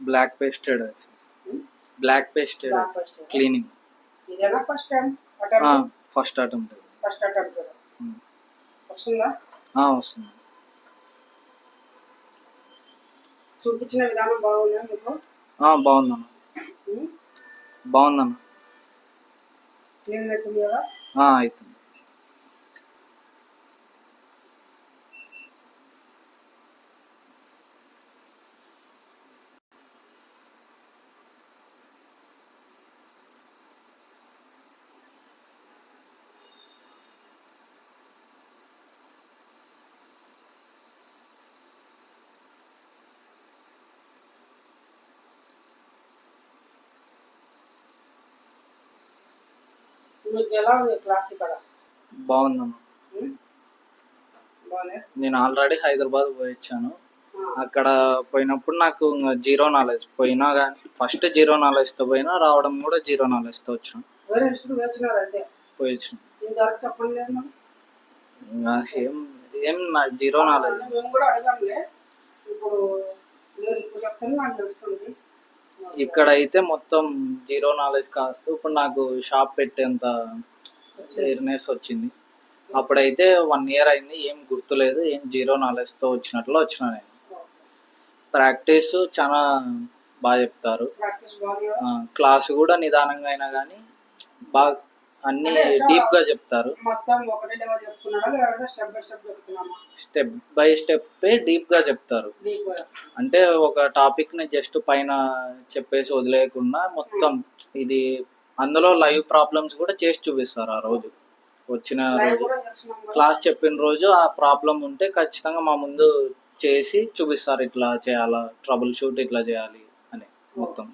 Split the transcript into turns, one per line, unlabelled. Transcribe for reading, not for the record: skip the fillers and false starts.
Black pasted black pasted cleaning first attempt
వస్తుందా?
వస్తుంది.
చూపించిన విధానం బాగుందా మీకు?
బాగుందన్న. బాగుందన్న.
క్లీన్ అవుతుంది కదా?
అవుతుంది.
మీకు ఎలా ఉంది క్లాస్ ఇక్కడ?
బాగుందన్న. నేను ఆల్రెడీ హైదరాబాద్ పోయి వచ్చాను. అక్కడ పోయినప్పుడు నాకు జీరో నాలెడ్జ్ పోయినా కానీ ఫస్ట్ జీరో నాలెడ్జ్తో పోయినా, రావడం కూడా జీరో నాలెడ్జ్తో వచ్చాను. పోయి వచ్చిన ఏం జీరో నాలెడ్జ్. ఇక్కడ అయితే మొత్తం జీరో నాలెడ్జ్ కాస్తూ ఇప్పుడు నాకు షాప్ పెట్టేంత అవేర్నెస్ వచ్చింది. అప్పుడైతే 1 year అయింది, ఏం గుర్తులేదు, ఏం జీరో నాలెడ్జ్తో వచ్చినట్లు వచ్చిన. నేను ప్రాక్టీస్ చాలా బాగా చెప్తారు. క్లాస్ కూడా నిదానంగా అయినా కానీ బాగా అన్ని డీప్గా చెప్తారు. స్టెప్ బై స్టెప్ డీప్గా చెప్తారు. అంటే ఒక టాపిక్ని జస్ట్ పైన చెప్పేసి వదిలేయకుండా మొత్తం ఇది అందులో లైవ్ ప్రాబ్లమ్స్ కూడా చేసి చూపిస్తారు. ఆ రోజు వచ్చిన రోజు క్లాస్ చెప్పిన రోజు ఆ ప్రాబ్లం ఉంటే ఖచ్చితంగా మా ముందు చేసి చూపిస్తారు, ఇట్లా చేయాలా, ట్రబుల్ షూట్ ఇట్లా చేయాలి అని మొత్తం.